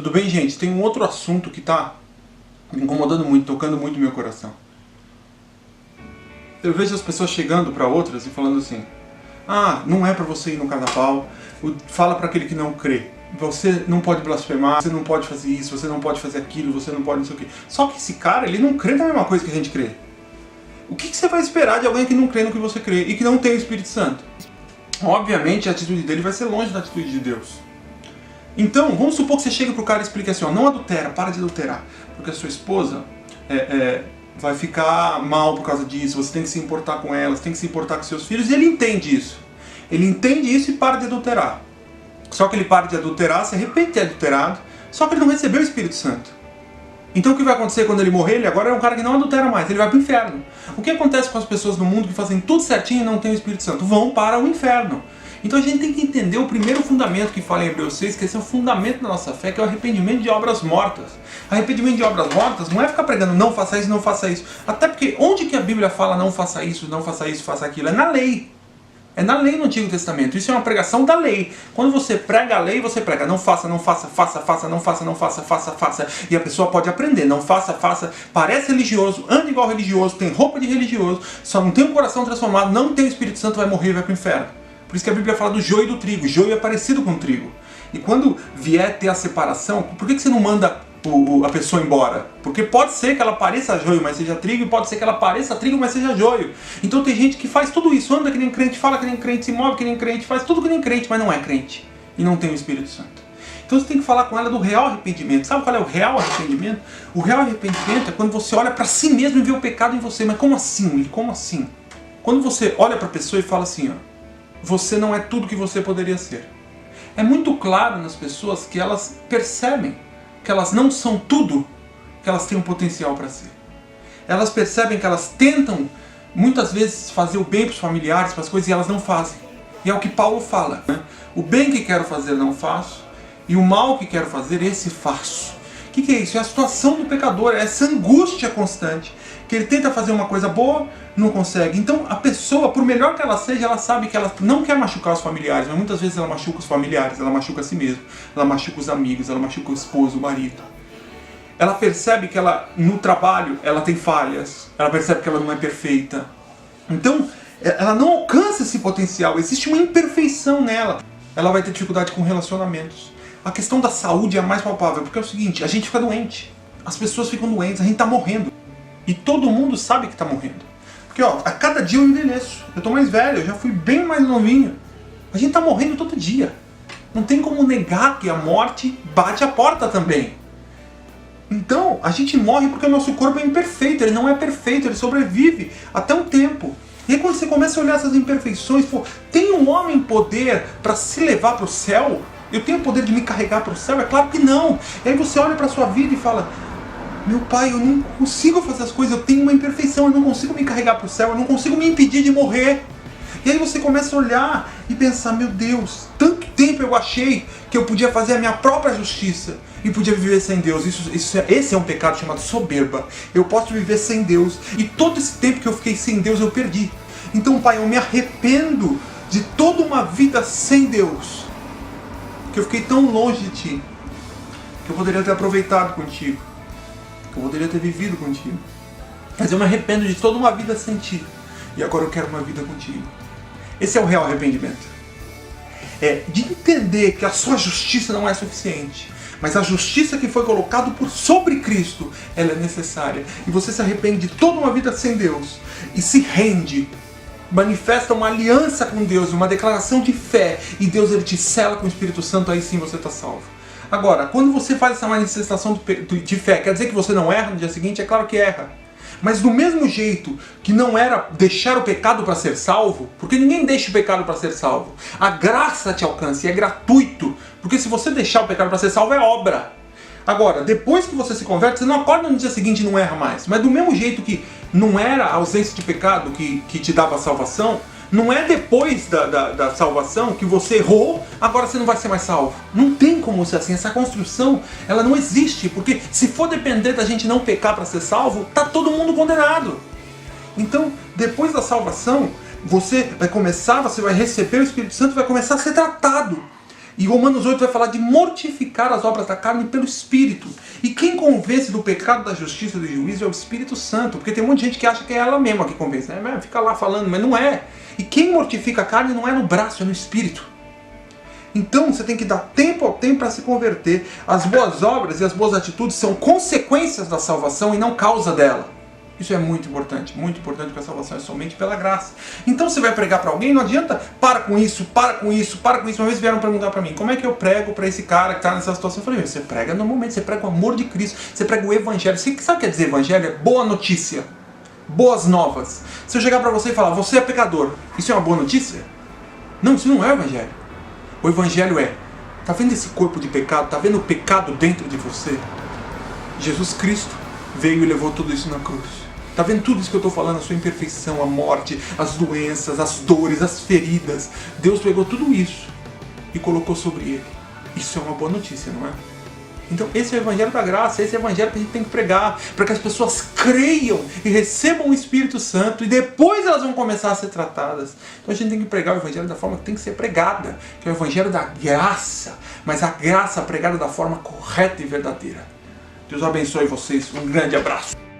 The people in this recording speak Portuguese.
Tudo bem, gente? Tem um outro assunto que está me incomodando muito, tocando muito meu coração. Eu vejo as pessoas chegando para outras e falando assim: ah, não é para você ir no carnaval, fala para aquele que não crê. Você não pode blasfemar, você não pode fazer isso, você não pode fazer aquilo, você não pode não sei o quê. Só que esse cara, ele não crê na mesma coisa que a gente crê. O que você vai esperar de alguém que não crê no que você crê e que não tem o Espírito Santo? Obviamente a atitude dele vai ser longe da atitude de Deus. Então, vamos supor que você chega pro cara e explica assim, ó, não adultera, para de adulterar, porque a sua esposa vai ficar mal por causa disso, você tem que se importar com ela, você tem que se importar com seus filhos, e ele entende isso. Ele entende isso e para de adulterar. Só que ele para de adulterar, se arrepende de ter adulterado, só que ele não recebeu o Espírito Santo. Então o que vai acontecer quando ele morrer? Ele agora é um cara que não adultera mais, ele vai para o inferno. O que acontece com as pessoas no mundo que fazem tudo certinho e não têm o Espírito Santo? Vão para o inferno. Então a gente tem que entender o primeiro fundamento que fala em Hebreus 6, que esse é o fundamento da nossa fé, que é o arrependimento de obras mortas. Arrependimento de obras mortas não é ficar pregando não faça isso, não faça isso. Até porque onde que a Bíblia fala não faça isso, faça aquilo? É na lei. É na lei no Antigo Testamento. Isso é uma pregação da lei. Quando você prega a lei, você prega não faça, não faça, faça, não faça, não faça, faça. E a pessoa pode aprender, não faça, faça. Parece religioso, anda igual religioso, tem roupa de religioso, só não tem um coração transformado, não tem o Espírito Santo, vai morrer e vai para o inferno. Por isso que a Bíblia fala do joio e do trigo. Joio é parecido com o trigo. E quando vier ter a separação, por que você não manda a pessoa embora? Porque pode ser que ela pareça joio, mas seja trigo, e pode ser que ela pareça trigo, mas seja joio. Então tem gente que faz tudo isso, anda que nem crente, fala que nem crente, se move que nem crente, faz tudo que nem crente, mas não é crente. E não tem o Espírito Santo. Então você tem que falar com ela do real arrependimento. Sabe qual é o real arrependimento? O real arrependimento é quando você olha para si mesmo e vê o pecado em você. Mas como assim? Como assim? Quando você olha para a pessoa e fala assim, ó, você não é tudo que você poderia ser. É muito claro nas pessoas que elas percebem que elas não são tudo que elas têm um potencial para ser. Elas percebem que elas tentam, muitas vezes, fazer o bem para os familiares, para as coisas, e elas não fazem. E é o que Paulo fala, né? O bem que quero fazer não faço, e o mal que quero fazer, esse faço. O que é isso? É a situação do pecador, é essa angústia constante, que ele tenta fazer uma coisa boa, não consegue. Então a pessoa, por melhor que ela seja, ela sabe que ela não quer machucar os familiares, mas muitas vezes ela machuca os familiares, ela machuca a si mesma, ela machuca os amigos, ela machuca o esposo, o marido. Ela percebe que ela, no trabalho, ela tem falhas, ela percebe que ela não é perfeita. Então, ela não alcança esse potencial, existe uma imperfeição nela. Ela vai ter dificuldade com relacionamentos. A questão da saúde é a mais palpável, porque é o seguinte, a gente fica doente, as pessoas ficam doentes, a gente está morrendo. E todo mundo sabe que está morrendo. Porque ó, a cada dia eu envelheço, eu estou mais velho, eu já fui bem mais novinho. A gente está morrendo todo dia. Não tem como negar que a morte bate a porta também. Então, a gente morre porque o nosso corpo é imperfeito, ele não é perfeito, ele sobrevive até um tempo. E aí quando você começa a olhar essas imperfeições, pô, tem um homem poder para se levar para o céu? Eu tenho o poder de me carregar para o céu? É claro que não. E aí você olha para a sua vida e fala, meu pai, eu não consigo fazer as coisas, eu tenho uma imperfeição, eu não consigo me carregar para o céu, eu não consigo me impedir de morrer. E aí você começa a olhar e pensar, meu Deus, tanto tempo eu achei que eu podia fazer a minha própria justiça e podia viver sem Deus. Esse é um pecado chamado soberba. Eu posso viver sem Deus e todo esse tempo que eu fiquei sem Deus eu perdi. Então, pai, eu me arrependo de toda uma vida sem Deus, que eu fiquei tão longe de ti, que eu poderia ter aproveitado contigo, que eu poderia ter vivido contigo. Mas eu me arrependo de toda uma vida sem ti. E agora eu quero uma vida contigo. Esse é o real arrependimento. É de entender que a sua justiça não é suficiente. Mas a justiça que foi colocada sobre Cristo, ela é necessária. E você se arrepende de toda uma vida sem Deus. E se rende. Manifesta uma aliança com Deus, uma declaração de fé. E Deus ele te sela com o Espírito Santo, aí sim você está salvo. Agora, quando você faz essa manifestação de fé, quer dizer que você não erra no dia seguinte? É claro que erra. Mas do mesmo jeito que não era deixar o pecado para ser salvo, porque ninguém deixa o pecado para ser salvo. A graça te alcança e é gratuito. Porque se você deixar o pecado para ser salvo, é obra. Agora, depois que você se converte, você não acorda no dia seguinte e não erra mais. Mas do mesmo jeito que não era a ausência de pecado que te dava a salvação, não é depois da salvação que você errou, agora você não vai ser mais salvo. Não tem como ser assim. Essa construção, ela não existe. Porque se for depender da gente não pecar para ser salvo, tá todo mundo condenado. Então, depois da salvação, você vai receber o Espírito Santo e vai começar a ser tratado. E Romanos 8 vai falar de mortificar as obras da carne pelo Espírito. E quem convence do pecado, da justiça e do juízo é o Espírito Santo. Porque tem um monte de gente que acha que é ela mesma que convence, né? Fica lá falando, mas não é. E quem mortifica a carne não é no braço, é no Espírito. Então você tem que dar tempo ao tempo para se converter. As boas obras e as boas atitudes são consequências da salvação e não causa dela. Isso é muito importante porque a salvação é somente pela graça. Então você vai pregar para alguém, não adianta, para com isso, para com isso, para com isso. Uma vez vieram perguntar para mim, como é que eu prego para esse cara que está nessa situação? Eu falei, você prega no momento, você prega o amor de Cristo, você prega o Evangelho. Você sabe o que quer dizer Evangelho? É boa notícia, boas novas. Se eu chegar para você e falar, você é pecador, isso é uma boa notícia? Não, isso não é o Evangelho. O Evangelho é, tá vendo esse corpo de pecado, tá vendo o pecado dentro de você? Jesus Cristo veio e levou tudo isso na cruz. Tá vendo tudo isso que eu estou falando? A sua imperfeição, a morte, as doenças, as dores, as feridas. Deus pegou tudo isso e colocou sobre ele. Isso é uma boa notícia, não é? Então esse é o Evangelho da graça, esse é o Evangelho que a gente tem que pregar, para que as pessoas creiam e recebam o Espírito Santo e depois elas vão começar a ser tratadas. Então a gente tem que pregar o Evangelho da forma que tem que ser pregada, que é o Evangelho da graça, mas a graça pregada da forma correta e verdadeira. Deus abençoe vocês, um grande abraço.